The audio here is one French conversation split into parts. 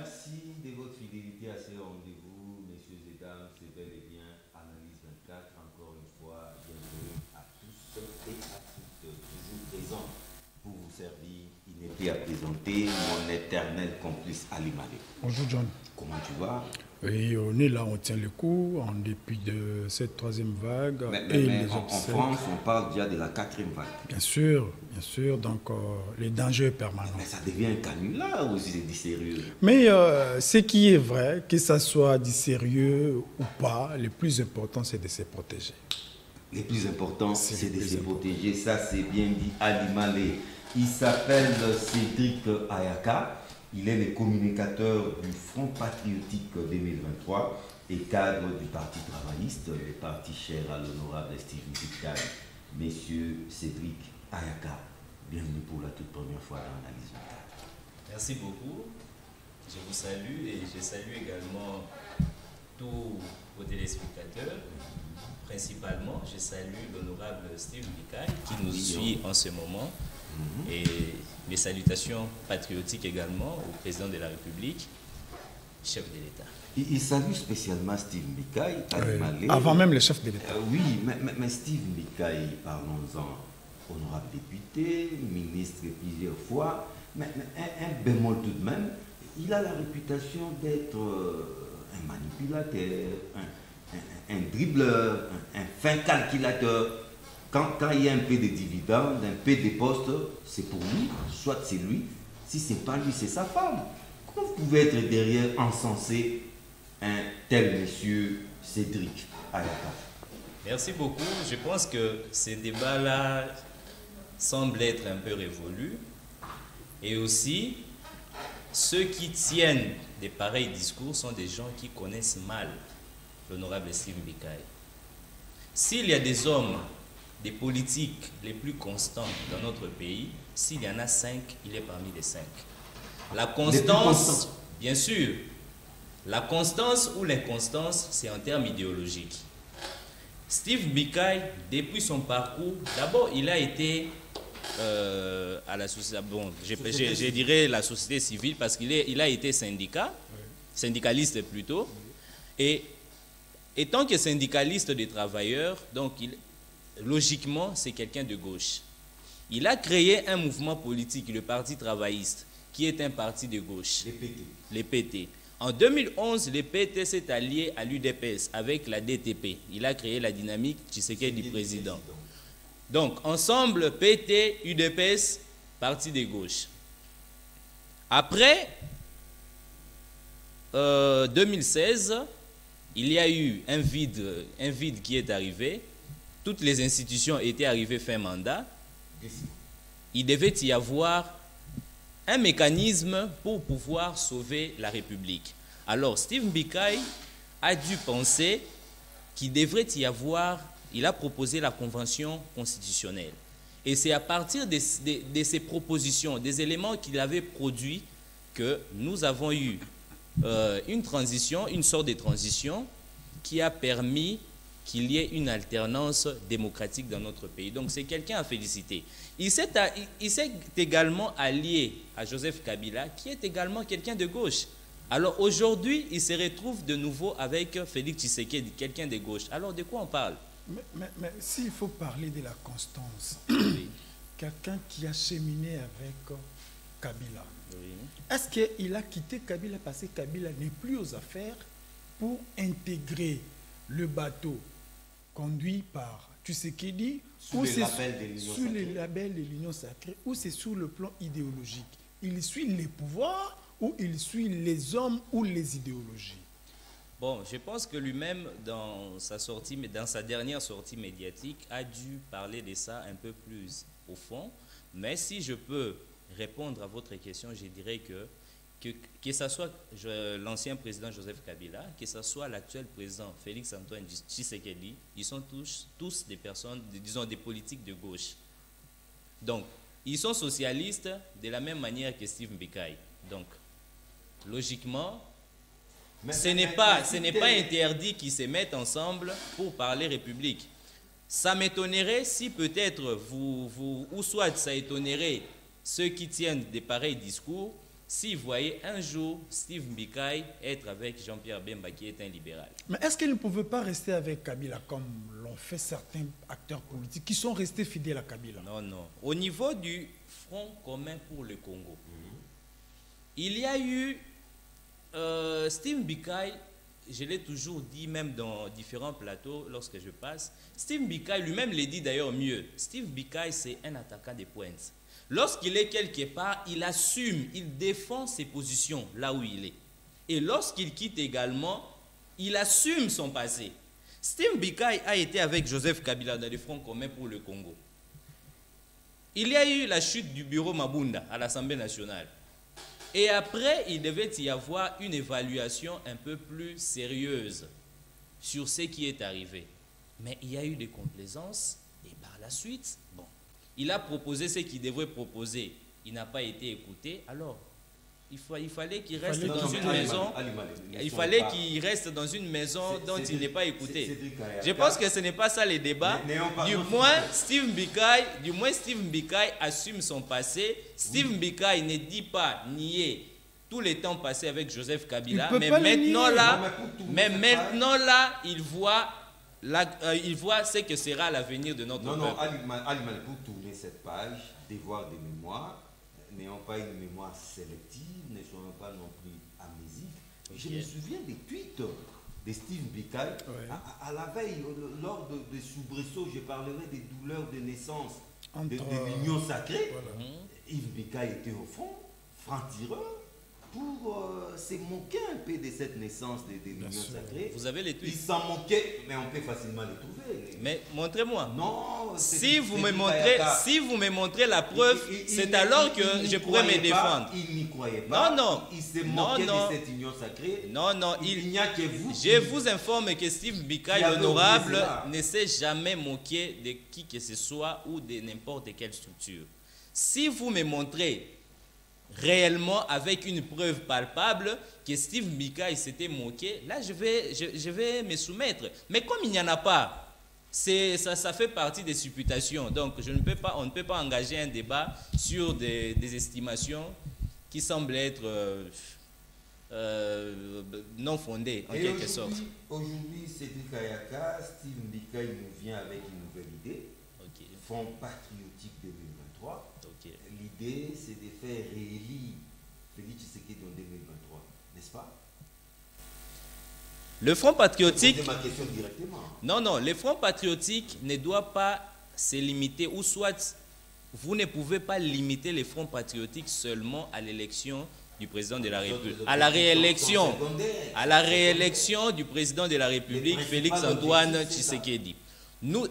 Merci de votre fidélité à ce rendez-vous, messieurs et dames. C'est bel et bien Analyse 24. Encore une fois, bienvenue à tous et à toutes. Toujours présent pour vous servir. Il n'est plus à présenter mon éternel complice Ali Malé. Bonjour John. Comment tu vas? Oui, on est là, on tient le coup en dépit de cette troisième vague. Mais en France, on parle déjà de la quatrième vague. Bien sûr, donc les dangers permanents. Mais ça devient un canular ou c'est du sérieux? Mais ce qui est vrai, que ça soit du sérieux ou pas, le plus important c'est de se protéger. Le plus important, c'est de se protéger. Ça, c'est bien dit Ali Malé. Il s'appelle Cédric Ayaka. Il est le communicateur du Front Patriotique 2023 et cadre du Parti travailliste, le parti cher à l'honorable Steve Mbikaï. Monsieur Cédric Ayaka, bienvenue pour la toute première fois dans l'analyse 24. Merci beaucoup. Je vous salue et je salue également tous vos téléspectateurs. Principalement, je salue l'honorable Steve Mbikaï qui nous suit en ce moment. Et mes salutations patriotiques également au président de la République, chef de l'État. Il salue spécialement Steve Mbikaï, avant même le chef de l'État. Oui, mais Steve Mbikaï, parlons-en, honorable député, ministre plusieurs fois, mais un bémol tout de même, il a la réputation d'être un manipulateur, un dribbleur, un fin calculateur. Quand il y a un peu de dividendes, un peu de postes, c'est pour lui, soit c'est lui. Si ce n'est pas lui, c'est sa femme. Comment vous pouvez être derrière encenser un tel monsieur Cédric Ayaka? Merci beaucoup. Je pense que ces débats-là semblent être un peu révolus. Et aussi, ceux qui tiennent des pareils discours sont des gens qui connaissent mal l'honorable Steve Mbikaï. S'il y a des hommes, des politiques les plus constants dans notre pays, s'il y en a 5, il est parmi les 5. La constance, bien sûr, la constance ou l'inconstance, c'est en termes idéologiques. Steve Mbikaï, depuis son parcours, d'abord, il a été à la société, bon, je dirais la société civile parce qu'il a été syndicaliste plutôt, et étant que syndicaliste des travailleurs, donc logiquement, c'est quelqu'un de gauche. Il a créé un mouvement politique, le Parti travailliste, qui est un parti de gauche. Les PT. En 2011, le PT s'est allié à l'UDPS avec la DTP. Il a créé la dynamique Tshisekedi du président. Donc, ensemble, PT, UDPS, parti de gauche. Après 2016, il y a eu un vide qui est arrivé. Toutes les institutions étaient arrivées fin mandat. Il devait y avoir un mécanisme pour pouvoir sauver la République. Alors, Steve Mbikaï a dû penser qu'il devrait y avoir, il a proposé la convention constitutionnelle. Et c'est à partir de ces propositions, des éléments qu'il avait produits, que nous avons eu une sorte de transition qui a permis qu'il y ait une alternance démocratique dans notre pays. Donc c'est quelqu'un à féliciter. Il s'est également allié à Joseph Kabila, qui est également quelqu'un de gauche. Alors aujourd'hui, il se retrouve de nouveau avec Félix Tshisekedi, quelqu'un de gauche. Alors de quoi on parle? Mais s'il faut parler de la constance, oui. Quelqu'un qui a cheminé avec Kabila, oui. Est-ce qu'il a quitté Kabila parce que Kabila n'est plus aux affaires pour intégrer le bateau conduit par Tshisekedi sous le label de l'Union sacrée, ou c'est sur le plan idéologique? Il suit les pouvoirs ou il suit les hommes ou les idéologies? Bon, je pense que lui-même, dans sa dernière sortie médiatique, a dû parler de ça un peu plus au fond. Mais si je peux répondre à votre question, je dirais que ce soit l'ancien président Joseph Kabila, que ce soit l'actuel président Félix-Antoine Tshisekedi, ils sont tous des personnes, disons des politiques de gauche. Donc, ils sont socialistes de la même manière que Steve Mbikaï. Donc, logiquement, ce n'est pas interdit qu'ils se mettent ensemble pour parler République. Ça m'étonnerait si peut-être ou soit ça étonnerait ceux qui tiennent des pareils discours, s'il voyait un jour Steve Mbikai être avec Jean-Pierre Bemba, qui est un libéral. Mais est-ce qu'il ne pouvait pas rester avec Kabila comme l'ont fait certains acteurs politiques qui sont restés fidèles à Kabila? Non, non. Au niveau du Front commun pour le Congo, il y a eu Steve Mbikai, je l'ai toujours dit même dans différents plateaux lorsque je passe, Steve Mbikai lui-même l'a dit d'ailleurs mieux. Steve Mbikai, c'est un attaquant de pointe. Lorsqu'il est quelque part, il assume, il défend ses positions là où il est. Et lorsqu'il quitte également, il assume son passé. Steve Mbikai a été avec Joseph Kabila dans le Front commun pour le Congo. Il y a eu la chute du bureau Mabunda à l'Assemblée nationale. Et après, il devait y avoir une évaluation un peu plus sérieuse sur ce qui est arrivé. Mais il y a eu des complaisances et par la suite, bon, il a proposé ce qu'il devrait proposer. Il n'a pas été écouté. Alors, il fallait qu'il reste dans une maison. Il fallait qu'il reste dans une maison dont il n'est pas écouté. Je pense que ce n'est pas ça les débats. Du moins, Steve Mbikai assume son passé. Steve Mbikai ne dit pas nier tous les temps passés avec Joseph Kabila. Mais maintenant là, il voit ce que sera l'avenir de notre peuple. Non, Ali, pour tourner cette page, devoir de mémoire, n'ayons pas une mémoire sélective, ne soyons pas non plus amnésiques. Okay. Je me souviens des tweets de Steve Mbikai. À la veille, lors de soubresauts, je parlerai des douleurs de naissance de l'union sacrée. Voilà. Yves Mbikai était au fond, franc-tireur, pour se moquer un peu de cette naissance de l'union sacrée. Vous avez les tweets? Il s'en moquait, mais on peut facilement les trouver. Mais montrez-moi. Non. Si vous me montrez la preuve, c'est alors que je pourrais me défendre. Il n'y croyait pas. Non. Il se moquait de cette union sacrée. Non. Il n'y a que vous. Je vous informe que Steve Mbikai, l'honorable, ne s'est jamais moqué de qui que ce soit ou de n'importe quelle structure. Si vous me montrez réellement avec une preuve palpable que Steve Mbikai s'était moqué, là je vais me soumettre. Mais comme il n'y en a pas, ça fait partie des supputations. Donc on ne peut pas engager un débat sur des estimations qui semblent être non fondées en quelque sorte. Aujourd'hui, Cédric Kayaka, Steve Mbikai nous vient avec une nouvelle idée. Okay. Front patriotique 2023. Okay. L'idée, c'est de faire réélire Félix Tshisekedi en 2023, n'est-ce pas? Le Front patriotique... C'est ma question directement. Non, le Front patriotique ne doit pas se limiter, ou soit vous ne pouvez pas limiter les Fronts patriotiques seulement à l'élection du président de la République, à la réélection du président de la République, Félix-Antoine Tshisekedi.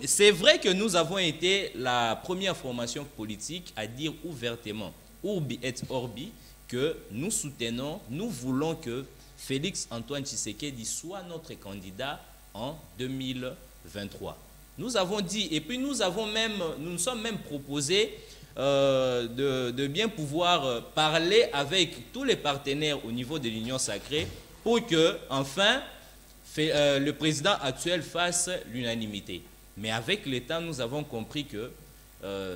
C'est vrai que nous avons été la première formation politique à dire ouvertement, urbi et orbi, que nous soutenons, nous voulons que Félix-Antoine Tshisekedi soit notre candidat en 2023. Nous avons dit, et puis nous nous sommes même proposés de bien pouvoir parler avec tous les partenaires au niveau de l'Union sacrée pour que, enfin, le président actuel fasse l'unanimité. Mais avec le temps, nous avons compris que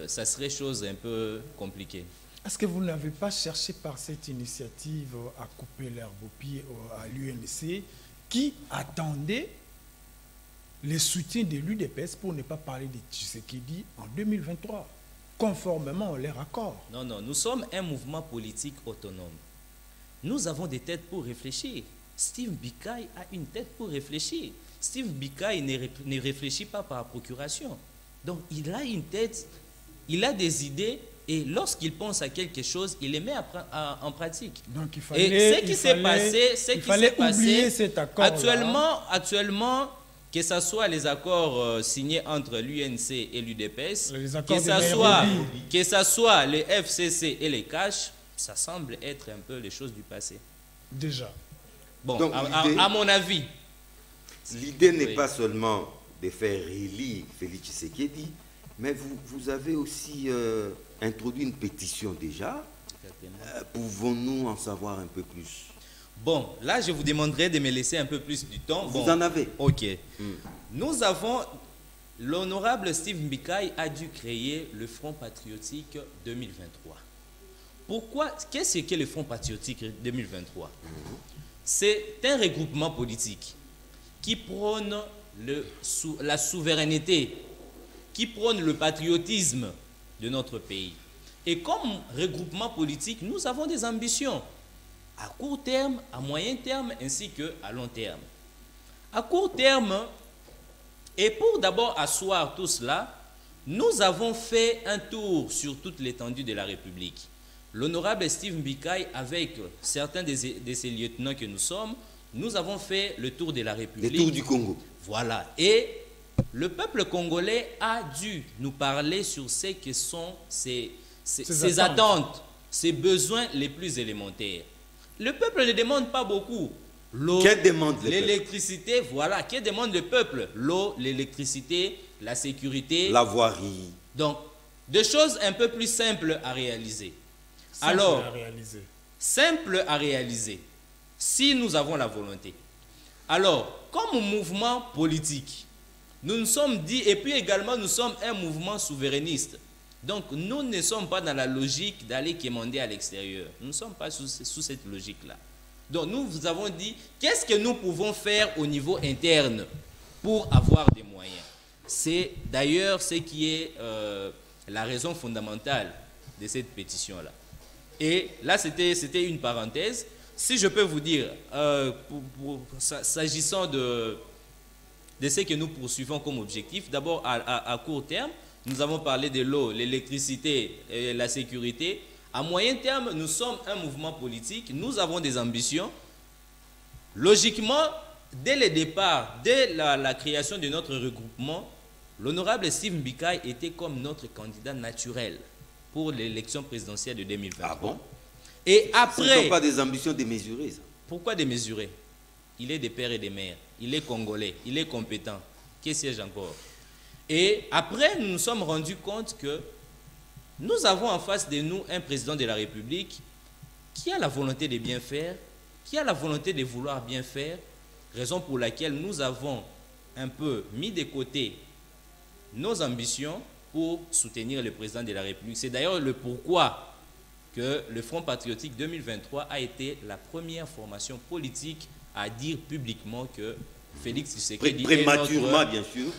ça serait chose un peu compliquée. Est-ce que vous n'avez pas cherché par cette initiative à couper l'herbe au pied à l'UNC qui attendait le soutien de l'UDPS pour ne pas parler de Tshisekedi en 2023, conformément à leur accord? Non, nous sommes un mouvement politique autonome. Nous avons des têtes pour réfléchir. Steve Mbikai a une tête pour réfléchir. Steve Mbikai ne réfléchit pas par procuration. Donc, il a une tête, il a des idées, et lorsqu'il pense à quelque chose, il les met en pratique. Donc, il fallait oublier cet accord. Actuellement, que ce soit les accords signés entre l'UNC et l'UDPS, que ce soit les FCC et les CACH, ça semble être un peu les choses du passé. Déjà. Bon, donc, à mon avis. L'idée n'est pas seulement de faire réélire Félix Tshisekedi, mais vous avez aussi introduit une pétition déjà. Pouvons-nous en savoir un peu plus? Bon, là, je vous demanderai de me laisser un peu plus du temps. Vous en avez? Ok. Nous avons... L'honorable Steve Mbikai a dû créer le Front patriotique 2023 pourquoi, qu'est-ce que le Front patriotique 2023? C'est un regroupement politique qui prône la souveraineté, qui prône le patriotisme de notre pays. Et comme regroupement politique, nous avons des ambitions à court terme, à moyen terme, ainsi qu'à long terme. À court terme, et pour d'abord asseoir tout cela, nous avons fait un tour sur toute l'étendue de la République. L'honorable Steve Mbikai, avec certains de ces lieutenants que nous sommes, nous avons fait le tour de la République. Le tour du Congo. Voilà. Et le peuple congolais a dû nous parler sur ce que sont ses attentes, ses besoins les plus élémentaires. Le peuple ne demande pas beaucoup. L'eau, l'électricité, voilà. Que demande le peuple? L'eau, l'électricité, la sécurité. La voirie. Donc, des choses un peu plus simples à réaliser. Simple à réaliser, si nous avons la volonté. Alors, comme mouvement politique, nous nous sommes dit, et puis également nous sommes un mouvement souverainiste. Donc, nous ne sommes pas dans la logique d'aller quémander à l'extérieur. Nous ne sommes pas sous cette logique-là. Donc, nous vous avons dit, qu'est-ce que nous pouvons faire au niveau interne pour avoir des moyens? C'est d'ailleurs ce qui est la raison fondamentale de cette pétition-là. Et là, c'était une parenthèse. Si je peux vous dire, s'agissant de ce que nous poursuivons comme objectif, d'abord à court terme, nous avons parlé de l'eau, l'électricité et la sécurité. À moyen terme, nous sommes un mouvement politique, nous avons des ambitions. Logiquement, dès le départ, dès la création de notre regroupement, l'honorable Steve Mbikai était comme notre candidat naturel pour l'élection présidentielle de 2023. Ah bon? Et après... Ce ne sont pas des ambitions démesurées, ça. Pourquoi démesurées? Il est des pères et des mères, il est congolais, il est compétent. Qu'est-ce que encore? Et après, nous nous sommes rendus compte que nous avons en face de nous un président de la République qui a la volonté de bien faire, qui a la volonté de vouloir bien faire, raison pour laquelle nous avons un peu mis de côté nos ambitions pour soutenir le président de la République. C'est d'ailleurs le pourquoi que le Front patriotique 2023 a été la première formation politique à dire publiquement que Félix Tshisekedi prématurément, bien sûr.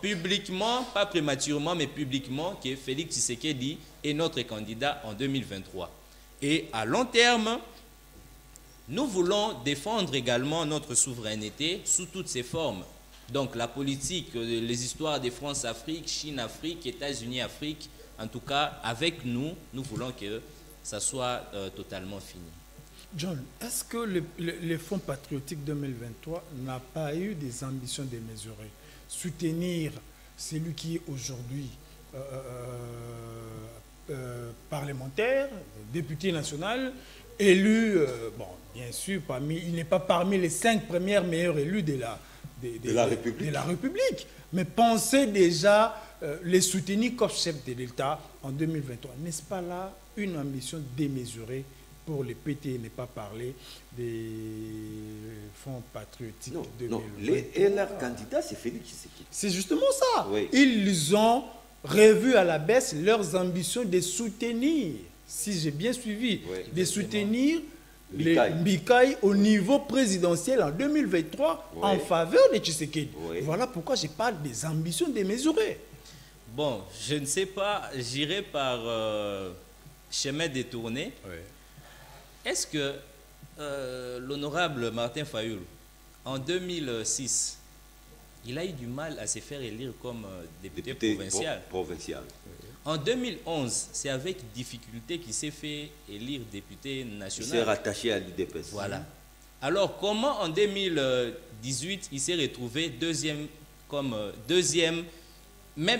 Publiquement, pas prématurément, mais publiquement, que Félix Tshisekedi est notre candidat en 2023. Et à long terme, nous voulons défendre également notre souveraineté sous toutes ses formes. Donc la politique, les histoires de France-Afrique, Chine-Afrique, États-Unis-Afrique, en tout cas, avec nous, nous voulons que ça soit totalement fini. John, est-ce que le Fonds patriotique 2023 n'a pas eu des ambitions démesurées? Soutenir celui qui est aujourd'hui parlementaire, député national, élu, bon, bien sûr, il n'est pas parmi les 5 premiers meilleurs élus de la République. Mais pensez déjà les soutenir comme chef de l'État en 2023. N'est-ce pas là une ambition démesurée pour les PT, ne pas parler des fonds patriotiques de 2023? Et leur candidat, c'est Félix Tshisekedi. C'est justement ça. Oui. Ils ont revu à la baisse leurs ambitions de soutenir, si j'ai bien suivi, de soutenir Mbikai au niveau présidentiel en 2023 en faveur de Tshisekedi. Voilà pourquoi je parle des ambitions démesurées. Bon, je ne sais pas, j'irai par chemin détourné. Est-ce que l'honorable Martin Fayoulou, en 2006, il a eu du mal à se faire élire comme député provincial. En 2011, c'est avec difficulté qu'il s'est fait élire député national. Il s'est rattaché à l'UDPS. Voilà. Alors, comment en 2018, il s'est retrouvé deuxième,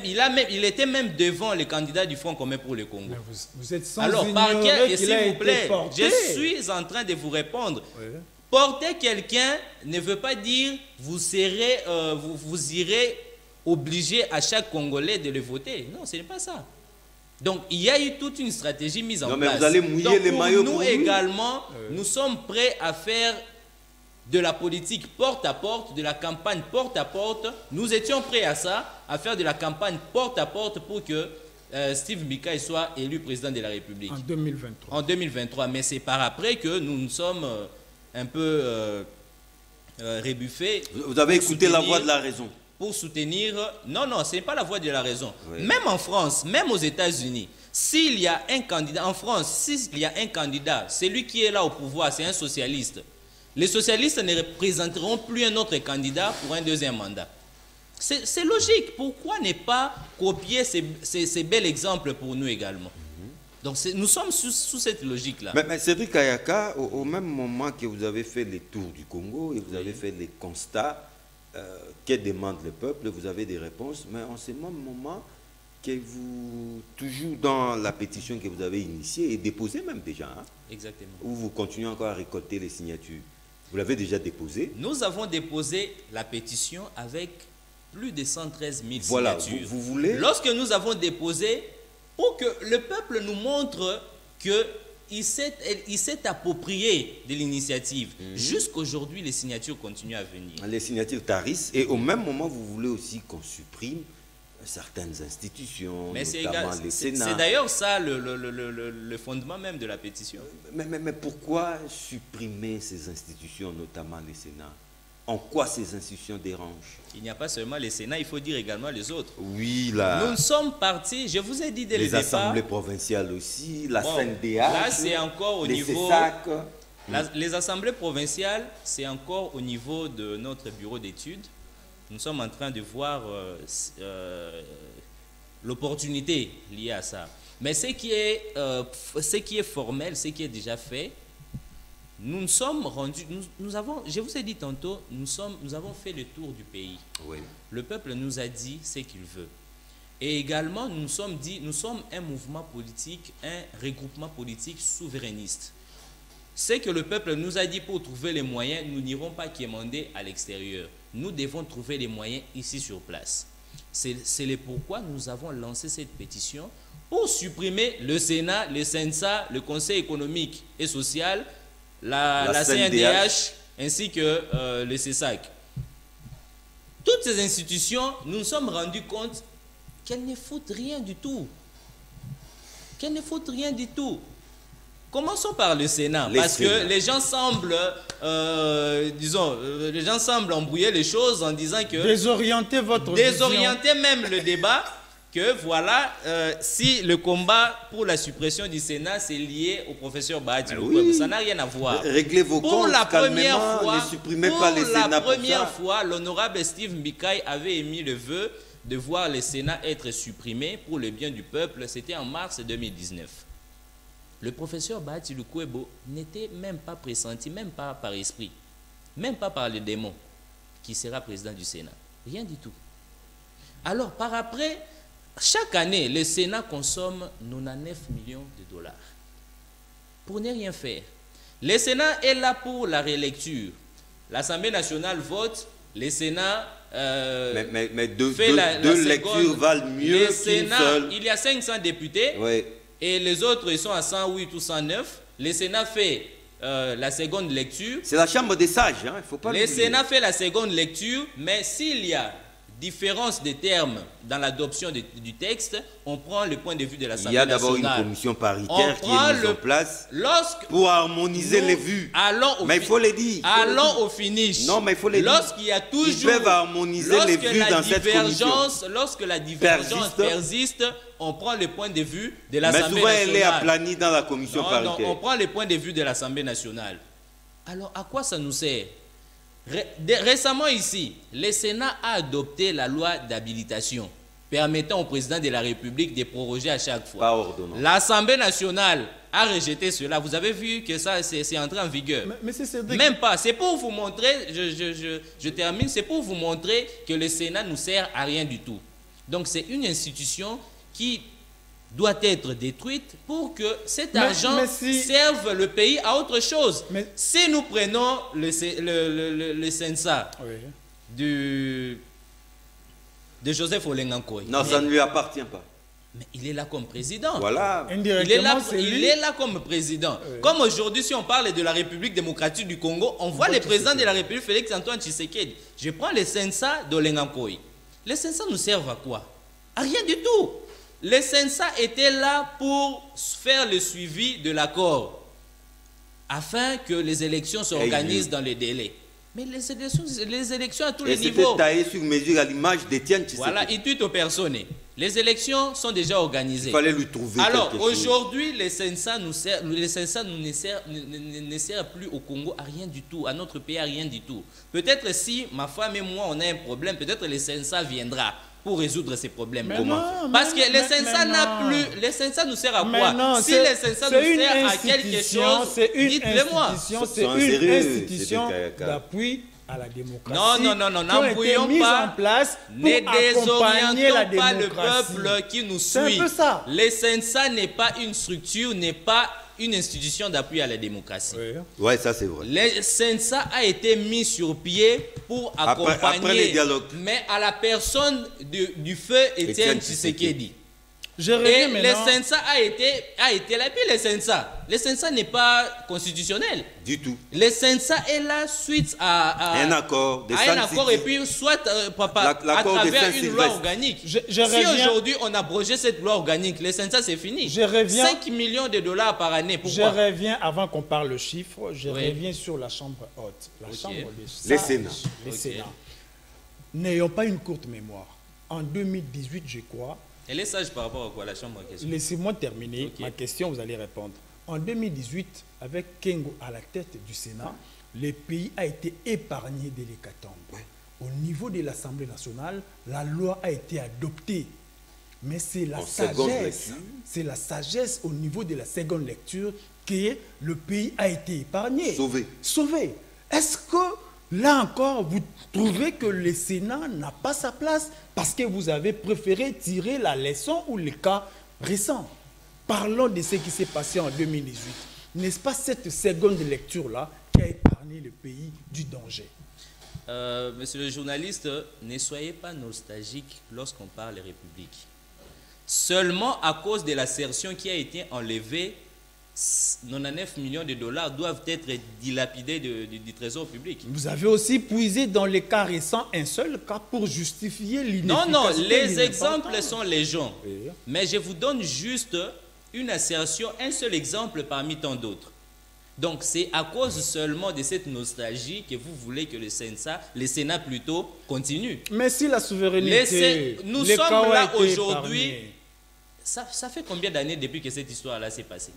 il était même devant les candidats du Front commun pour le Congo. Vous êtes sans Alors, par quel, s'il vous plaît, porté. je suis en train de vous répondre. Porter quelqu'un ne veut pas dire vous irez obliger à chaque Congolais de le voter. Non, ce n'est pas ça. Donc, il y a eu toute une stratégie mise en place. Mais vous allez mouiller les maillots pour nous également, nous sommes prêts à faire de la politique porte à porte, de la campagne porte à porte. Nous étions prêts à ça, à faire de la campagne porte à porte pour que Steve Mbika soit élu président de la République. En 2023. En 2023, mais c'est par après que nous nous sommes un peu rébuffés. Vous avez écouté la voix de la raison. Pour soutenir... Non, non, ce n'est pas la voix de la raison. Oui. Même en France, même aux États-Unis, s'il y a un candidat, en France, s'il y a un candidat, celui qui est là au pouvoir, c'est un socialiste. Les socialistes ne représenteront plus un autre candidat pour un deuxième mandat. C'est logique. Pourquoi ne pas copier ces bels exemples pour nous également? Donc nous sommes sous cette logique-là. Mais Cédric Kayaka, au même moment que vous avez fait les tours du Congo et vous avez fait les constats, que demande le peuple, vous avez des réponses, mais en ce même moment que vous, toujours dans la pétition que vous avez initiée et déposée même déjà, hein, Exactement. où vous continuez encore à récolter les signatures, vous l'avez déjà déposée. Nous avons déposé la pétition avec plus de 113 000 voilà, signatures. vous voulez... Lorsque nous avons déposé, pour que le peuple nous montre qu'il s'est approprié de l'initiative. Jusqu'aujourd'hui, les signatures continuent à venir. Les signatures tarissent et au même moment, vous voulez aussi qu'on supprime certaines institutions, Mais notamment les Sénats. C'est d'ailleurs ça le fondement même de la pétition. Mais pourquoi supprimer ces institutions, notamment les Sénats? En quoi ces institutions dérangent? Il n'y a pas seulement les Sénats, il faut dire également les autres. Oui, là. Nous sommes partis, je vous ai dit dès le départ. Les assemblées provinciales aussi, la CNDH. Là, c'est encore au niveau... CESAC. Les assemblées provinciales, c'est encore au niveau de notre bureau d'études. Nous sommes en train de voir l'opportunité liée à ça. Mais ce qui est formel, ce qui est déjà fait, nous nous sommes rendus, nous avons, je vous ai dit tantôt, nous avons fait le tour du pays. Oui. Le peuple nous a dit ce qu'il veut. Et également, nous nous sommes dit, nous sommes un mouvement politique, un regroupement politique souverainiste. Ce que le peuple nous a dit pour trouver les moyens, nous n'irons pas quémander à l'extérieur. Nous devons trouver les moyens ici sur place. C'est le pourquoi nous avons lancé cette pétition pour supprimer le Sénat, le CENSA, le Conseil économique et social, la CNDH ainsi que le CESAC. Toutes ces institutions, nous nous sommes rendus compte qu'elles ne foutent rien du tout. Qu'elles ne foutent rien du tout. Commençons par le Sénat, parce que les gens semblent, les gens semblent embrouiller les choses en disant que... Désorienter votre Désorienter même le débat, que voilà, si le combat pour la suppression du Sénat, c'est lié au professeur Bahati Lukwebo, ça n'a rien à voir. Réglez vos comptes, pour la première fois, ne supprimez pas les Sénats. La première fois, l'honorable Steve Mbika avait émis le vœu de voir le Sénat être supprimé pour le bien du peuple. C'était en mars 2019. Le professeur Bahati Lukwebo n'était même pas pressenti, même pas par esprit, même pas par le démon, qui sera président du Sénat. Rien du tout. Alors, par après, chaque année, le Sénat consomme 99 millions de dollars pour ne rien faire. Le Sénat est là pour la réélecture. L'Assemblée nationale vote, le Sénat mais deux lectures valent mieux qu'une seule. Il y a 500 députés. Oui. Et les autres, ils sont à 108 ou 109. Le Sénat fait la seconde lecture. C'est la chambre des sages, hein, il faut pas le Sénat fait la seconde lecture, mais s'il y a différence des termes dans l'adoption du texte, on prend le point de vue de l'Assemblée nationale. Il y a d'abord une commission paritaire qui est mise en place pour harmoniser les vues. Mais il faut les dire. Allons au finish. Non, mais il faut les dire. Lorsqu'il y a toujours... Ils peuvent harmoniser les vues dans cette commission. Lorsque la divergence persiste, on prend le point de vue de l'Assemblée nationale. Mais souvent, elle est aplanie dans la commission paritaire. Non, on prend le point de vue de l'Assemblée nationale. Alors, à quoi ça nous sert? Récemment ici, le Sénat a adopté la loi d'habilitation permettant au président de la République de proroger à chaque fois. Pas ordonnance. L'Assemblée nationale a rejeté cela. Vous avez vu que ça, c'est entré en vigueur. Même pas. C'est pour vous montrer, je termine, c'est pour vous montrer que le Sénat ne nous sert à rien du tout. Donc c'est une institution qui doit être détruite pour que cet argent serve le pays à autre chose. Si nous prenons le CENSA de Joseph Olengankoy. Non, ça ne lui appartient pas. Mais il est là comme président. Voilà. Il est là comme président. Oui. Comme aujourd'hui, si on parle de la République démocratique du Congo, on voit le président de la République, Félix Antoine Tshisekedi. Je prends le CENSA d'Olengankoy. Les CENSA nous servent à quoi? À rien du tout. les CENSA étaient là pour faire le suivi de l'accord, afin que les élections s'organisent dans les délais. Mais les élections à tous les niveaux. C'était taillé sur mesure à l'image d'Étienne Tshisekedi. Voilà, il tue aux personnes. Les élections sont déjà organisées. Il fallait lui trouver Alors, quelque chose. aujourd'hui, les CENSA ne servent plus au Congo à rien du tout, à notre pays à rien du tout. Peut-être si ma femme et moi, on a un problème, peut-être les CENSA viendra pour résoudre ces problèmes. Parce que les CENSA n'a plus... Les CENSA nous servent à quoi? Non, si les CENSA nous servent à quelque chose, dites-le-moi. C'est une institution d'appui à la démocratie. Non, n'empouillons pas, ne désorientons pas le peuple qui nous suit. Les CENSA n'est pas une structure, n'est pas une institution d'appui à la démocratie. Oui, ça c'est vrai. Le CENSA a été mis sur pied pour accompagner, après les dialogues. Mais à la personne du feu Étienne Tshisekedi. Et le CENSA a été là. Puis le CENSA n'est pas constitutionnel. Du tout. Le CENSA est là suite à un accord. Et puis soit à travers une loi organique. Si aujourd'hui on a abrogé cette loi organique, le CENSA c'est fini. 5 millions de dollars par année. Pourquoi? Je reviens, avant qu'on parle le chiffre, je reviens sur la chambre haute. La chambre les Sénats. Les Sénats. N'ayons pas une courte mémoire. En 2018, je crois. Elle est sage par rapport à quoi, la chambre en question? Laissez-moi terminer ma question, vous allez répondre. En 2018, avec Kengo à la tête du Sénat, le pays a été épargné de l'hécatombe. Au niveau de l'Assemblée nationale, la loi a été adoptée. Mais c'est la sagesse au niveau de la seconde lecture que le pays a été épargné. Sauvé. Est-ce que là encore, vous trouvez que le Sénat n'a pas sa place parce que vous avez préféré tirer la leçon ou le cas récent? Parlons de ce qui s'est passé en 2018. N'est-ce pas cette seconde lecture-là qui a épargné le pays du danger? Monsieur le journaliste, ne soyez pas nostalgique lorsqu'on parle de République. Seulement à cause de l'assertion qui a été enlevée, 99 millions de dollars doivent être dilapidés du trésor public. Vous avez aussi puisé dans les cas récents un seul cas pour justifier l'inefficacité. Non, les exemples sont légion. Mais je vous donne juste une assertion, un seul exemple parmi tant d'autres. Donc c'est à cause seulement de cette nostalgie que vous voulez que le Sénat plutôt continue. Mais si la souveraineté... Nous sommes là aujourd'hui... Ça fait combien d'années depuis que cette histoire-là s'est passée?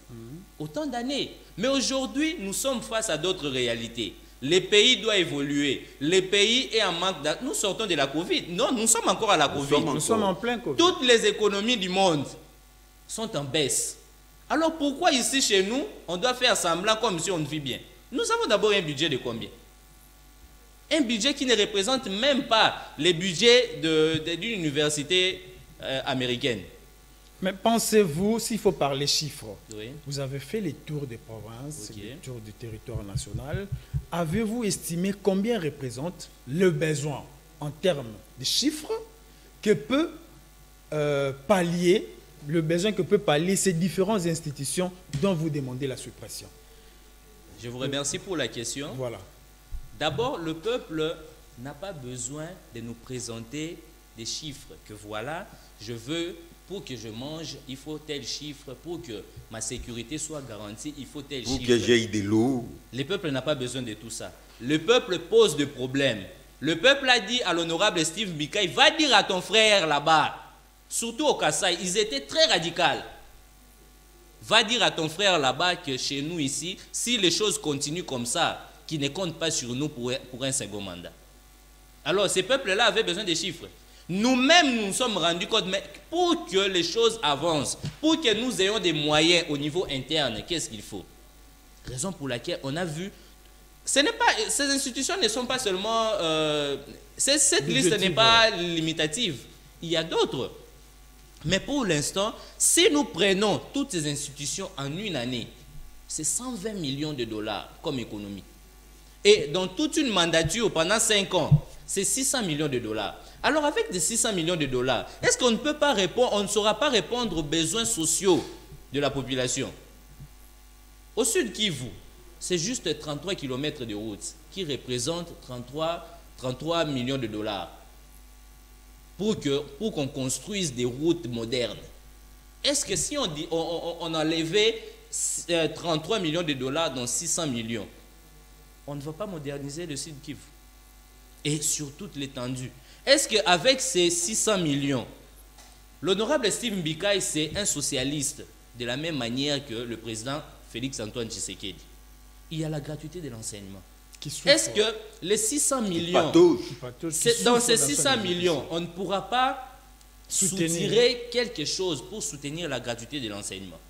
Autant d'années. Mais aujourd'hui, nous sommes face à d'autres réalités. Le pays doit évoluer. Le pays est en manque d'activité. Nous sortons de la Covid. Non, nous sommes encore à la Covid. Nous sommes en plein Covid. Toutes les économies du monde sont en baisse. Alors pourquoi ici, chez nous, on doit faire semblant comme si on vit bien? Nous avons d'abord un budget de combien? Un budget qui ne représente même pas le budget d'une université américaine. Mais pensez-vous, s'il faut parler chiffres, vous avez fait les tours des provinces, les tours du territoire national. Avez-vous estimé combien représente le besoin en termes de chiffres que peut pallier, le besoin que peut pallier ces différentes institutions dont vous demandez la suppression? Je vous remercie pour la question. Voilà. D'abord, le peuple n'a pas besoin de nous présenter des chiffres que voilà, je veux... Pour que je mange, il faut tel chiffre. Pour que ma sécurité soit garantie, il faut tel chiffre. Pour que j'aille de l'eau. Le peuple n'a pas besoin de tout ça. Le peuple pose des problèmes. Le peuple a dit à l'honorable Steve Bika, va dire à ton frère là-bas, surtout au Kasaï, ils étaient très radicaux. Va dire à ton frère là-bas que chez nous ici, si les choses continuent comme ça, qu'ils ne comptent pas sur nous pour un second mandat. Alors, ces peuples-là avaient besoin des chiffres. Nous-mêmes, nous nous sommes rendus compte, mais pour que les choses avancent, pour que nous ayons des moyens au niveau interne, qu'est-ce qu'il faut? Raison pour laquelle on a vu, ces institutions ne sont pas seulement, cette liste n'est pas limitative, il y a d'autres. Mais pour l'instant, si nous prenons toutes ces institutions en une année, c'est 120 millions de dollars comme économie. Et dans toute une mandature pendant 5 ans, c'est 600 millions de dollars. Alors avec des 600 millions de dollars, est-ce qu'on ne peut pas répondre, on ne saura pas répondre aux besoins sociaux de la population? Au sud Kivu, c'est juste 33 km de route qui représentent 33 millions de dollars pour qu'on construise des routes modernes. Est-ce que si on enlevait 33 millions de dollars dans 600 millions, on ne va pas moderniser le Sud Kivu? Et sur toute l'étendue. Est-ce qu'avec ces 600 millions, l'honorable Steve Mbikaï, c'est un socialiste, de la même manière que le président Félix-Antoine Tshisekedi? Il y a la gratuité de l'enseignement. Est-ce que les 600 millions, dans ces 600 millions, on ne pourra pas soutirer quelque chose pour soutenir la gratuité de l'enseignement?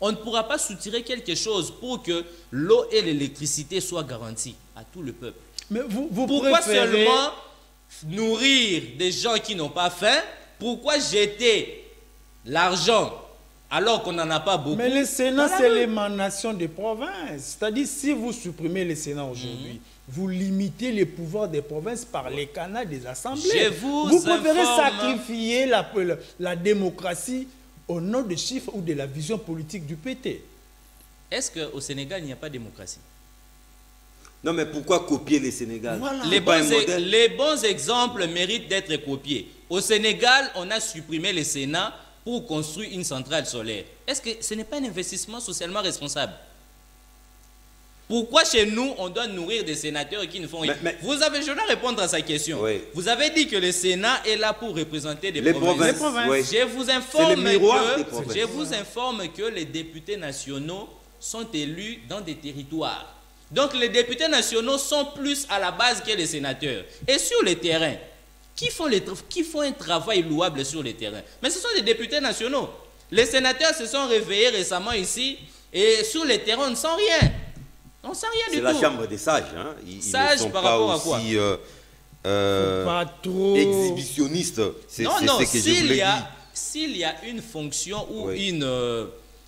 On ne pourra pas soutirer quelque chose pour que l'eau et l'électricité soient garanties à tout le peuple? Mais pourquoi seulement nourrir des gens qui n'ont pas faim? Pourquoi jeter l'argent alors qu'on n'en a pas beaucoup? Mais le Sénat, c'est l'émanation des provinces. C'est-à-dire, si vous supprimez le Sénat aujourd'hui, vous limitez les pouvoirs des provinces par les canaux des assemblées. Vous préférez sacrifier la démocratie au nom de chiffres ou de la vision politique du PT. Est-ce qu'au Sénégal, il n'y a pas de démocratie? Non, mais pourquoi copier le Sénégal? Voilà. Les bons exemples méritent d'être copiés. Au Sénégal, on a supprimé le Sénat pour construire une centrale solaire. Est-ce que ce n'est pas un investissement socialement responsable? Pourquoi chez nous, on doit nourrir des sénateurs qui ne font rien? Je dois répondre à sa question. Oui. Vous avez dit que le Sénat est là pour représenter les provinces. Oui. Je vous informe que les députés nationaux sont élus dans des territoires. Donc les députés nationaux sont plus à la base que les sénateurs. Et sur le terrain, qui font un travail louable sur le terrain? Mais ce sont des députés nationaux. Les sénateurs se sont réveillés récemment ici et sur le terrain, on ne sent rien. On ne sent rien du tout. C'est la chambre des sages. Hein? Ils sages ne sont par pas rapport aussi pas trop exhibitionnistes. C'est ce que je voulais dire. S'il y a une fonction ou une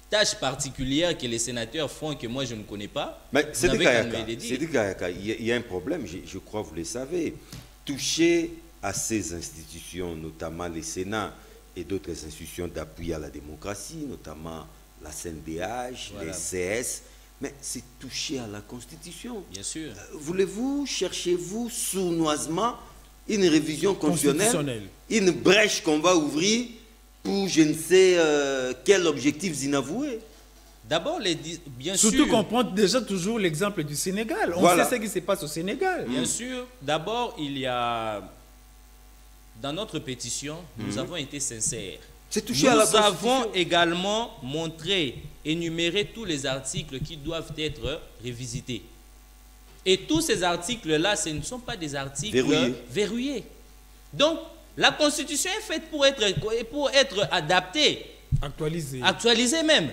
tâche particulière que les sénateurs font que moi je ne connais pas, mais c'est Kayaka, il y a un problème, je crois que vous le savez. Toucher à ces institutions, notamment les Sénats et d'autres institutions d'appui à la démocratie, notamment la CNDH, les CS, mais c'est toucher à la Constitution. Bien sûr. Cherchez-vous sournoisement une révision constitutionnelle, une brèche qu'on va ouvrir pour je ne sais quel objectif inavoué? D'abord, bien sûr. Surtout qu'on prend déjà toujours l'exemple du Sénégal. On sait ce qui se passe au Sénégal. Bien sûr. D'abord, il y a... Dans notre pétition, nous avons été sincères. Nous avons également montré, énuméré tous les articles qui doivent être révisités. Et tous ces articles-là, ce ne sont pas des articles verrouillés. Donc, la Constitution est faite pour être adaptée. Actualisée même.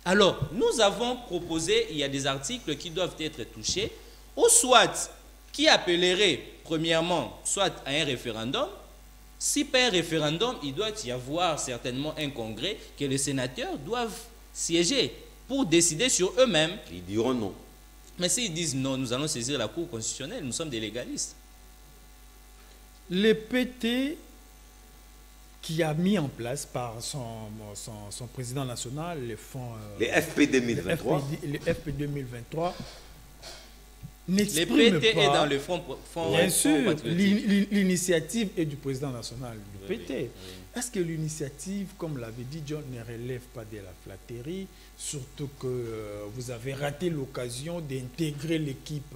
Alors, nous avons proposé, il y a des articles qui doivent être touchés, ou soit qui appellerait, premièrement, soit à un référendum. Si pas un référendum, il doit y avoir certainement un congrès que les sénateurs doivent siéger pour décider sur eux-mêmes. Ils diront non. Mais s'ils disent non, nous allons saisir la Cour constitutionnelle, nous sommes des légalistes. Le PT qui a mis en place par son président national les fonds... les FP 2023. Les FP 2023 n'exprime pas... Le PT est dans le fonds bien sûr, l'initiative est du président national du PT. Oui. Est-ce que l'initiative, comme l'avait dit John, ne relève pas de la flatterie, surtout que vous avez raté l'occasion d'intégrer l'équipe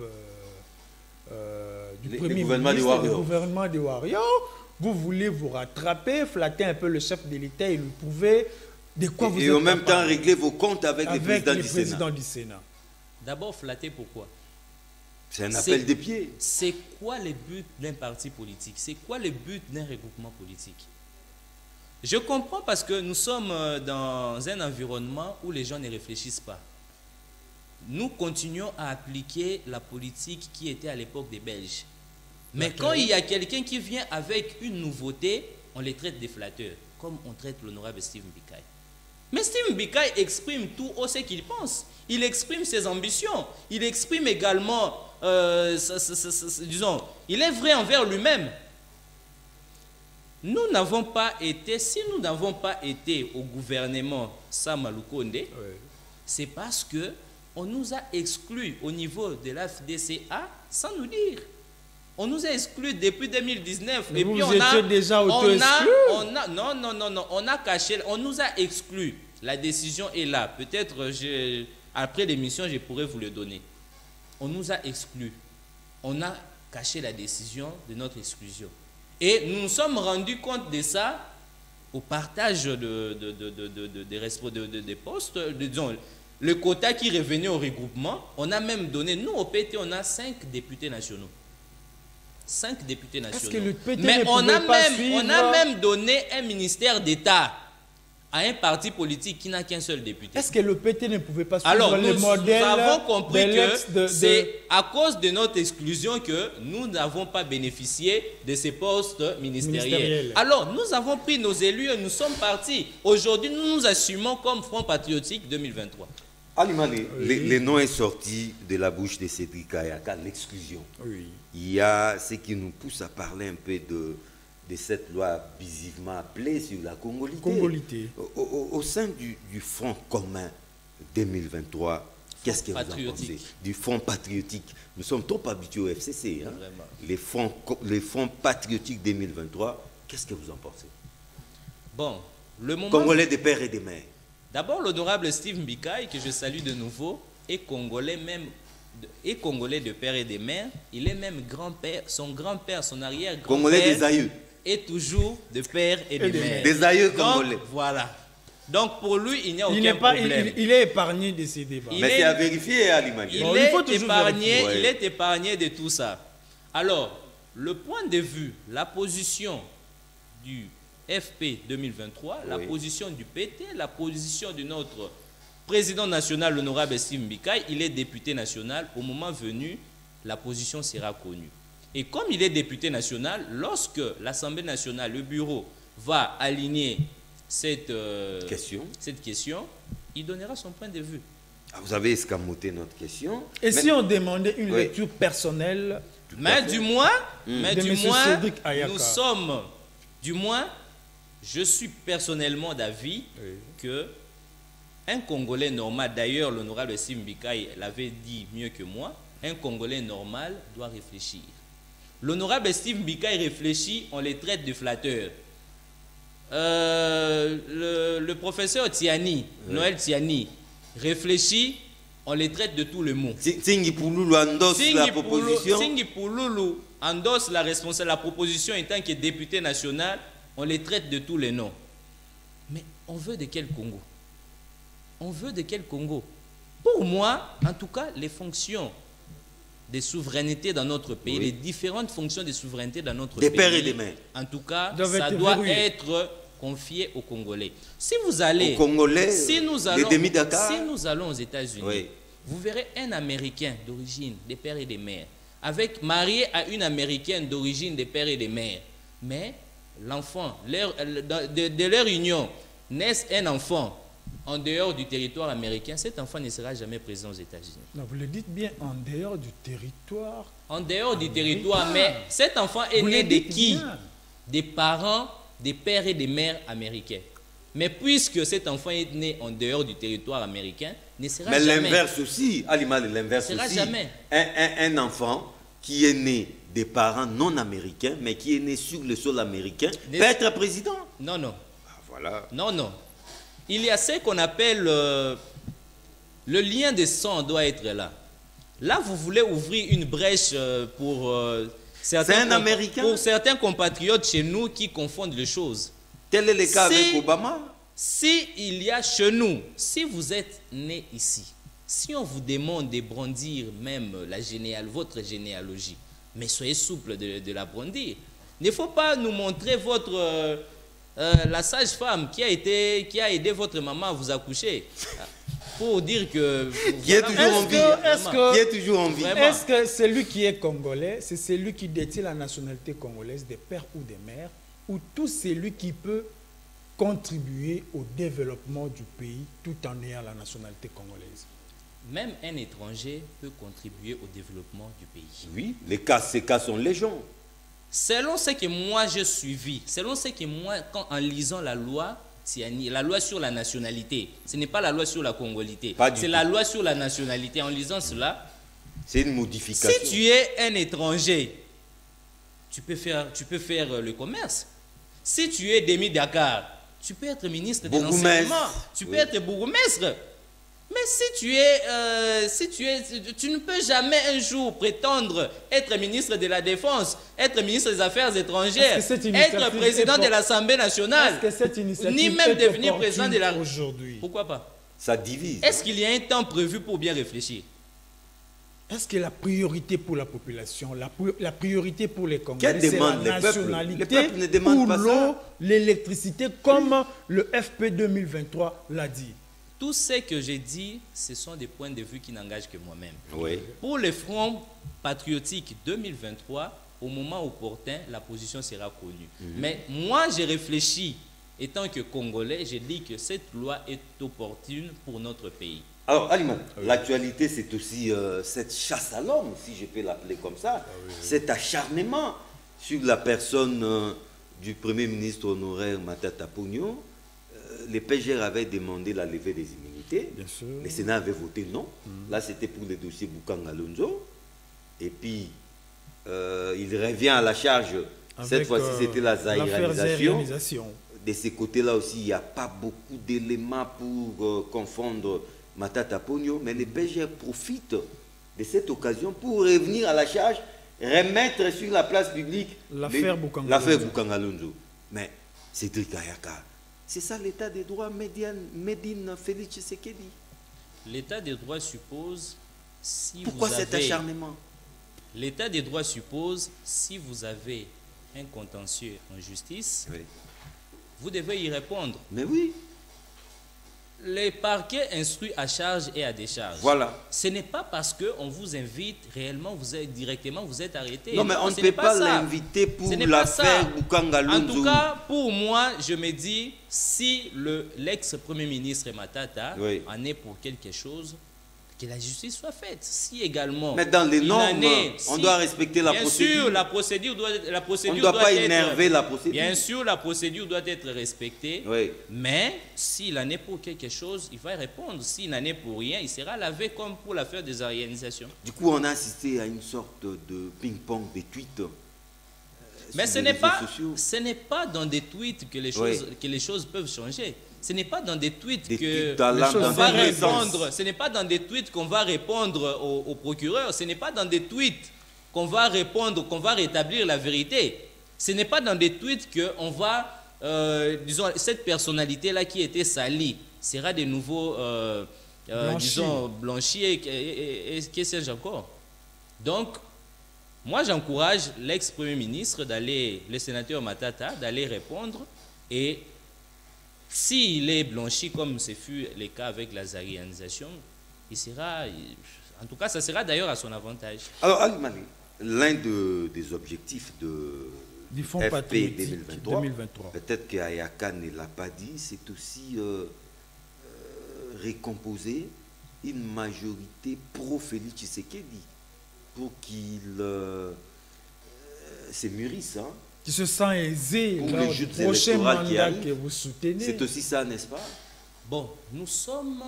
du Premier ministre du gouvernement des Warriors? Vous voulez vous rattraper, flatter un peu le chef de l'État et lui prouver de quoi vous êtes capable. Et en même temps régler vos comptes avec le président du Sénat. D'abord, flatter pourquoi? C'est un appel des pieds. C'est quoi le but d'un parti politique? C'est quoi le but d'un regroupement politique? Je comprends parce que nous sommes dans un environnement où les gens ne réfléchissent pas. Nous continuons à appliquer la politique qui était à l'époque des Belges. Mais quand il y a quelqu'un qui vient avec une nouveauté, on les traite des flatteurs, comme on traite l'honorable Steve Mbikaï. Mais Steve Mbikaï exprime tout haut ce qu'il pense. Il exprime ses ambitions. Il exprime également, disons, il est vrai envers lui-même. Nous n'avons pas été, si nous n'avons pas été au gouvernement Sama Lukonde, c'est parce que on nous a exclus au niveau de la FDCA sans nous dire. On nous a exclus depuis 2019. Mais et vous puis étiez déjà auto-exclus. Non, on a caché, on nous a exclus. La décision est là. Peut-être après l'émission, je pourrais vous le donner. On nous a exclus. On a caché la décision de notre exclusion. Et nous nous sommes rendus compte de ça au partage des postes, disons, le quota qui revenait au regroupement. On a même donné, nous au PT, on a 5 députés nationaux. 5 députés nationaux. Que le PT mais on a même donné un ministère d'État à un parti politique qui n'a qu'un seul député. Est-ce que le PT ne pouvait pas suivre Alors, le modèle? Nous avons compris que c'est à cause de notre exclusion que nous n'avons pas bénéficié de ces postes ministériels. Alors, nous avons pris nos élus et nous sommes partis. Aujourd'hui, nous nous assumons comme Front Patriotique 2023. Alima, le nom est sorti de la bouche de Cédric Ayaka, l'exclusion. Oui. Il y a ce qui nous pousse à parler un peu de cette loi abusivement appelée sur la congolité. Au sein du Front commun 2023, qu'est-ce que vous en pensez? Du Front patriotique. Nous sommes trop habitués au FCC. Hein? Les Fronts patriotiques 2023, qu'est-ce que vous en pensez? Bon, le moment... Congolais des pères et des mères. D'abord, l'honorable Steve Mbikaï, que je salue de nouveau, est congolais même... est congolais de père et de mère. Il est même grand-père, son grand-père, son arrière-grand-père... Congolais des aïeux. Et toujours de père et de mère. Des aïeux congolais. Donc, voilà. Donc pour lui, il n'y a aucun problème. Il est épargné de ces débats. Mais c'est à vérifier, Alima. Il est épargné de tout ça. Alors, le point de vue, la position du FP 2023, la position du PT, la position de notre président national, l'honorable Steve Mbikaï, il est député national. Au moment venu, la position sera connue. Et comme il est député national, lorsque l'Assemblée nationale, le bureau, va aligner cette question, il donnera son point de vue. Ah, vous avez escamoté notre question. Et si on demandait une lecture personnelle? Mais du moins, je suis personnellement d'avis que un Congolais normal, d'ailleurs l'honorable Steve Mbikaï l'avait dit mieux que moi, un Congolais normal doit réfléchir. L'honorable Steve Mbikaï réfléchit, on les traite de flatteurs. Le professeur Tiani, Noël Tiani, réfléchit, on les traite de tout le mot. Singi Pouloulou endosse la proposition. Singi Pouloulou endosse la proposition en tant que député national, on les traite de tous les noms. Mais on veut de quel Congo? On veut de quel Congo? Pour moi, en tout cas, les fonctions des souverainetés dans notre pays, les différentes fonctions de souveraineté dans notre pays, des pères et des mères. En tout cas, ça doit être confié aux Congolais. Si vous allez, aux Congolais, si nous allons aux États-Unis, vous verrez un Américain d'origine des pères et des mères, marié à une Américaine d'origine des pères et des mères. Mais l'enfant, de leur union, naisse un enfant en dehors du territoire américain, cet enfant ne sera jamais présent aux États-Unis. Non, vous le dites bien, en dehors du territoire. En dehors du territoire, mais cet enfant est né de qui? Des parents, des pères et des mères américains. Mais puisque cet enfant est né en dehors du territoire américain, ne sera jamais. Mais l'inverse aussi, Alima, l'inverse aussi. Jamais. Un enfant qui est né des parents non américains, mais qui est né sur le sol américain, peut être président? Non, non. Ah, voilà. Non, non. Il y a ce qu'on appelle le lien de sang doit être là. Là, vous voulez ouvrir une brèche pour certains compatriotes chez nous qui confondent les choses. Tel est le cas avec Obama. Si il y a chez nous, si vous êtes né ici, si on vous demande de brandir même votre généalogie, mais soyez souple de la brandir. Il ne faut pas nous montrer la sage-femme qui a aidé votre maman à vous accoucher pour dire que... Qui est toujours en vie. Est-ce que celui qui est congolais, c'est celui qui détient la nationalité congolaise des pères ou des mères, ou tout celui qui peut contribuer au développement du pays tout en ayant la nationalité congolaise? Même un étranger peut contribuer au développement du pays. Oui, ces cas sont légion. Selon ce que moi j'ai suivi, en lisant la loi Tiani, la loi sur la nationalité, ce n'est pas la loi sur la congolité, c'est la loi sur la nationalité. En lisant cela, c'est une modification. Si tu es un étranger tu peux faire le commerce. Si tu es Demi Dakar, tu peux être ministre de l'enseignement, tu peux être bourgmestre. Mais tu ne peux jamais un jour prétendre être ministre de la Défense, être ministre des Affaires étrangères, être président de l'Assemblée nationale, ni même devenir président de la République. Pourquoi pas? Ça divise. Est-ce qu'il y a un temps prévu pour bien réfléchir? Est-ce que la priorité pour la population, la priorité pour les Congolais, c'est la nationalité, le peuple ne demande pas l'eau, l'électricité, comme le FP 2023 l'a dit? Tout ce que j'ai dit, ce sont des points de vue qui n'engagent que moi-même. Oui. Pour le Front patriotique 2023, au moment opportun, la position sera connue. Mais moi, j'ai réfléchi, étant que Congolais, j'ai dit que cette loi est opportune pour notre pays. Alors, Aliman, l'actualité, c'est aussi cette chasse à l'homme, si je peux l'appeler comme ça, cet acharnement sur la personne du Premier ministre honoraire Matata Ponyo. Les PGR avaient demandé la levée des immunités. Bien sûr. Le Sénat avait voté non. Là, c'était pour le dossier Bukanga Lonzo. Et puis, il revient à la charge. Cette fois-ci, c'était la zaïranisation. De ces côtés-là aussi, il n'y a pas beaucoup d'éléments pour confondre Matata Ponyo. Mais les PGR profitent de cette occasion pour revenir à la charge, remettre sur la place publique l'affaire Bukanga Lonzo. Mais Cédric Ayaka, c'est ça l'état des droits Médine Félix Tshisekedi. L'état des droits suppose si Pourquoi vous avez... cet acharnement? L'état des droits suppose si vous avez un contentieux en justice, vous devez y répondre. Mais oui. Les parquets instruits à charge et à décharge. Voilà. Ce n'est pas parce qu'on vous invite réellement, vous êtes arrêté. Non, mais on ne peut pas l'inviter pour l'affaire Bukanga Lonzo. En tout cas, pour moi, je me dis, si l'ex-premier ministre Matata en est pour quelque chose, que la justice soit faite. Si également... Mais dans les normes, on doit respecter la procédure. Bien sûr, la procédure doit on ne doit pas énerver la procédure. Bien sûr, la procédure doit être respectée. Mais s'il en est pour quelque chose, il va répondre. S'il n'en est pour rien, il sera lavé comme pour l'affaire des organisations. Du coup, on a assisté à une sorte de ping-pong des tweets. Mais ce n'est pas dans des tweets que les choses peuvent changer. Ce n'est pas dans des tweets qu'on va répondre. Ce n'est pas dans des tweets qu'on va répondre au procureur. Ce n'est pas dans des tweets qu'on va répondre, qu'on va rétablir la vérité. Ce n'est pas dans des tweets qu'on va, disons, cette personnalité-là qui était salie sera de nouveau, disons, blanchie et que sais-je encore. Donc, moi, j'encourage l'ex-premier ministre le sénateur Matata, d'aller répondre et s'il est blanchi comme ce fut le cas avec la zaïranisation, il sera, en tout cas, ça sera d'ailleurs à son avantage. Alors, Alimani, l'un des objectifs du Fonds FP 2023, peut-être qu'Ayaka ne l'a pas dit, c'est aussi récomposer une majorité pro-Félix Tshisekedi pour qu'il se mûrisse, hein, qui se sent aisé pour lors du prochain mandat que vous soutenez. C'est aussi ça, n'est-ce pas? Bon, nous sommes,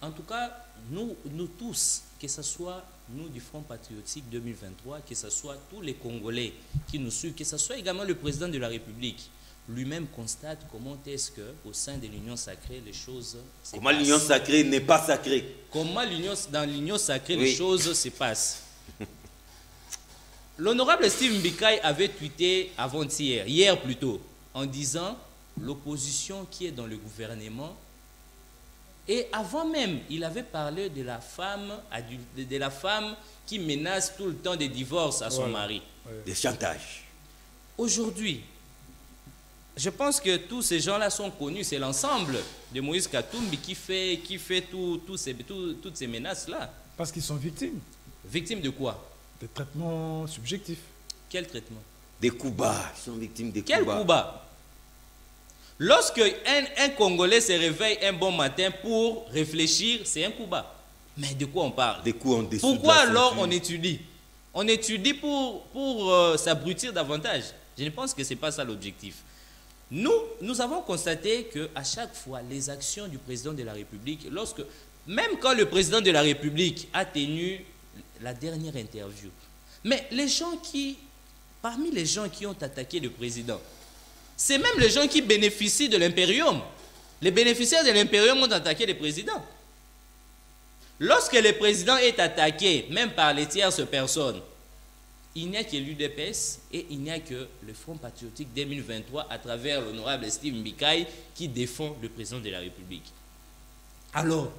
en tout cas, nous tous, que ce soit nous du Front patriotique 2023, que ce soit tous les Congolais qui nous suivent, que ce soit également le président de la République, lui-même constate comment est-ce qu'au sein de l'Union sacrée, les choses se passent. Comment l'Union sacrée n'est pas sacrée. Comment dans l'Union sacrée, les choses se passent. L'honorable Steve Mbikai avait tweeté avant-hier, hier plutôt, en disant l'opposition qui est dans le gouvernement. Et avant même, il avait parlé de la femme qui menace tout le temps des divorces à son mari. Des chantages. Aujourd'hui, je pense que tous ces gens-là sont connus. C'est l'ensemble de Moïse Katumbi qui fait toutes ces menaces-là. Parce qu'ils sont victimes. Victimes de quoi? Des traitements subjectifs. Quel traitement? Des coups bas. Ils sont victimes des coups bas. Quel coup bas? Lorsque un Congolais se réveille un bon matin pour réfléchir, c'est un coup bas. Mais de quoi on parle? Des coups en dessous. Pourquoi alors on étudie? On étudie pour s'abrutir davantage. Je ne pense que ce n'est pas ça l'objectif. Nous avons constaté qu'à chaque fois, les actions du président de la République, même quand le président de la République a tenu la dernière interview, mais les gens qui parmi les gens qui ont attaqué le président, c'est même les gens qui bénéficient de l'impérium. Les bénéficiaires de l'impérium ont attaqué le président. Lorsque le président est attaqué, même par les tierces personnes, il n'y a que l'UDPS et il n'y a que le Front Patriotique 2023 à travers l'honorable Steve Mbikai qui défend le président de la République. Alors,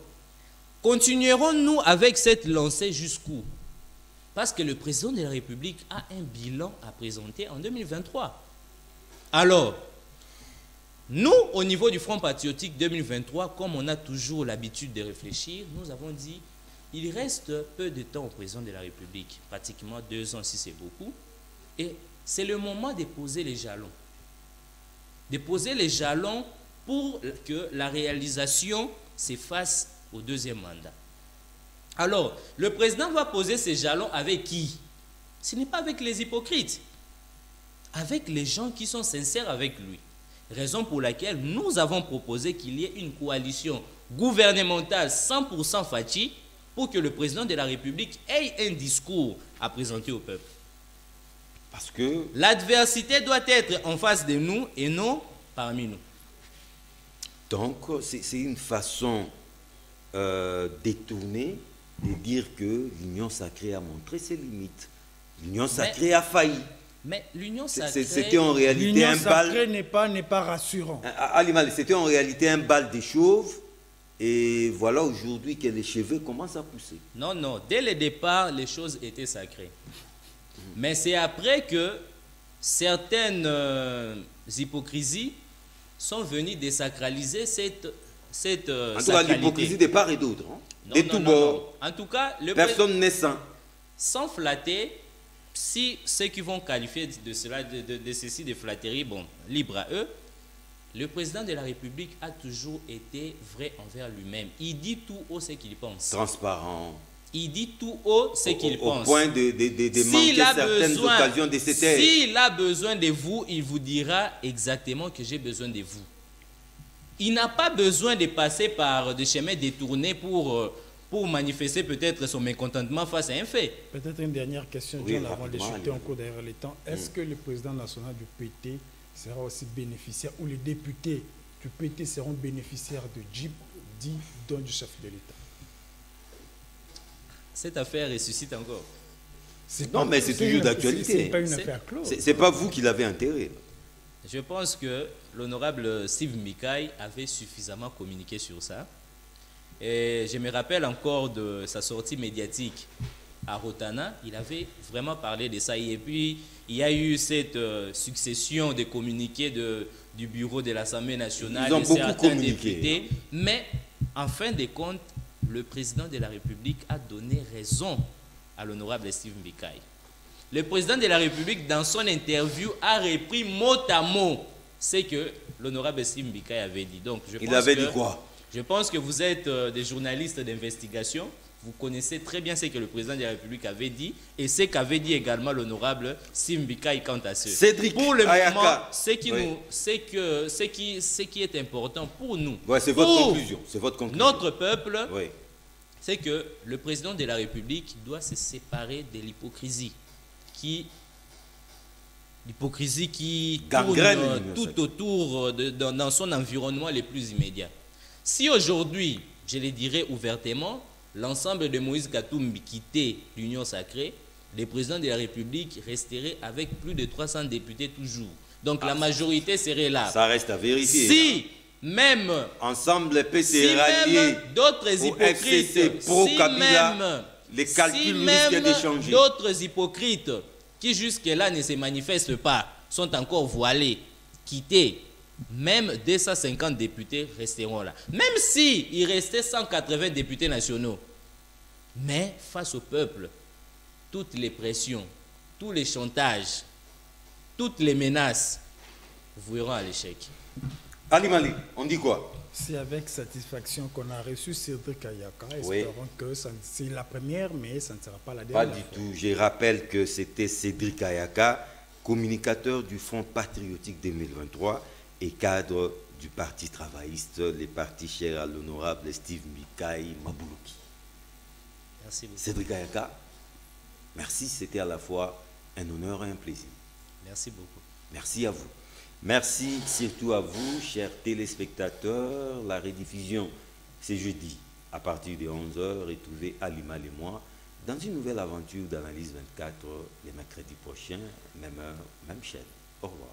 continuerons-nous avec cette lancée jusqu'où? Parce que le président de la République a un bilan à présenter en 2023. Alors, nous, au niveau du Front Patriotique 2023, comme on a toujours l'habitude de réfléchir, nous avons dit il reste peu de temps au président de la République, pratiquement 2 ans si c'est beaucoup, et c'est le moment de poser les jalons. De poser les jalons pour que la réalisation s'efface au 2e mandat. Alors, le président va poser ses jalons avec qui? Ce n'est pas avec les hypocrites, avec les gens qui sont sincères avec lui. Raison pour laquelle nous avons proposé qu'il y ait une coalition gouvernementale 100% Fachi pour que le président de la République ait un discours à présenter au peuple. Parce que l'adversité doit être en face de nous et non parmi nous. Donc, c'est une façon détournée de dire que l'Union sacrée a montré ses limites. L'Union sacrée a failli. Mais l'Union sacrée... C'était en réalité un bal... L'Union sacrée n'est pas rassurant. C'était en réalité un bal de chauve. Et voilà aujourd'hui que les cheveux commencent à pousser. Non, non. Dès le départ, les choses étaient sacrées. Mais c'est après que certaines hypocrisies sont venues désacraliser cette en tout cas, l'hypocrisie de part et d'autre. Hein? De tout bord. En tout cas, personne n'est sain. Sans flatter, si ceux qui vont qualifier de cela, de ceci de flatterie, bon, libre à eux, le président de la République a toujours été vrai envers lui-même. Il dit tout haut ce qu'il pense. Transparent. Il dit tout haut ce qu'il pense. Au point de manquer certaines occasions de se taire. S'il a besoin de vous, il vous dira exactement que j'ai besoin de vous. Il n'a pas besoin de passer par des chemins détournés pour manifester peut-être son mécontentement face à un fait. Peut-être une dernière question, John, avant de chuter en cours derrière le temps. Est-ce que le président national du PT sera aussi bénéficiaire, ou les députés du PT seront bénéficiaires de JIP, dit don du chef de l'État? Cette affaire ressuscite encore. Non, mais c'est toujours d'actualité. Ce n'est pas une affaire close. Ce n'est pas vous qui l'avez enterré. Je pense que l'honorable Steve Mbikai avait suffisamment communiqué sur ça. Et je me rappelle encore de sa sortie médiatique à Rotana. Il avait vraiment parlé de ça. Et puis, il y a eu cette succession de communiqués du bureau de l'Assemblée nationale. Ils ont beaucoup communiqué. Députés. Mais, en fin de compte, le président de la République a donné raison à l'honorable Steve Mbikai. Le président de la République, dans son interview, a repris mot à mot ce que l'honorable Steve Mbikai avait dit. Donc, il avait dit quoi? Je pense que vous êtes des journalistes d'investigation. Vous connaissez très bien ce que le président de la République avait dit et ce qu'avait dit également l'honorable Steve Mbikai quant à ce. Cédric pour le Ayaka. moment, ce qui est important pour nous, c'est votre conclusion. C'est votre conclusion. Notre peuple, c'est que le président de la République doit se séparer de l'hypocrisie qui tourne tout autour dans son environnement le plus immédiat. Si aujourd'hui, je le dirais ouvertement, l'ensemble de Moïse Katumbi quittait l'Union sacrée, le président de la République resterait avec plus de 300 députés toujours. Donc la majorité serait là. Ça reste à vérifier. Si même ensemble d'autres hypocrites, les calculs risquent de changer. D'autres hypocrites qui jusque-là ne se manifestent pas, sont encore voilés, quittés, même 250 députés resteront là. Même s'il restait 180 députés nationaux. Mais face au peuple, toutes les pressions, tous les chantages, toutes les menaces voueront à l'échec. Ali Mali, on dit quoi? C'est avec satisfaction qu'on a reçu Cédric Ayaka. Espérons que c'est la première, mais ça ne sera pas la dernière. Pas du tout. Je rappelle que c'était Cédric Ayaka, communicateur du Front Patriotique 2023 et cadre du Parti travailliste, les partis chers à l'honorable Steve Mbikai Maboulouki. Merci beaucoup. Cédric Ayaka, merci, c'était à la fois un honneur et un plaisir. Merci beaucoup. Merci à vous. Merci surtout à vous, chers téléspectateurs. La rediffusion, c'est jeudi, à partir de 11h, retrouvez Alima et moi dans une nouvelle aventure d'Analyse 24, les mercredis prochains, même heure, même chaîne. Au revoir.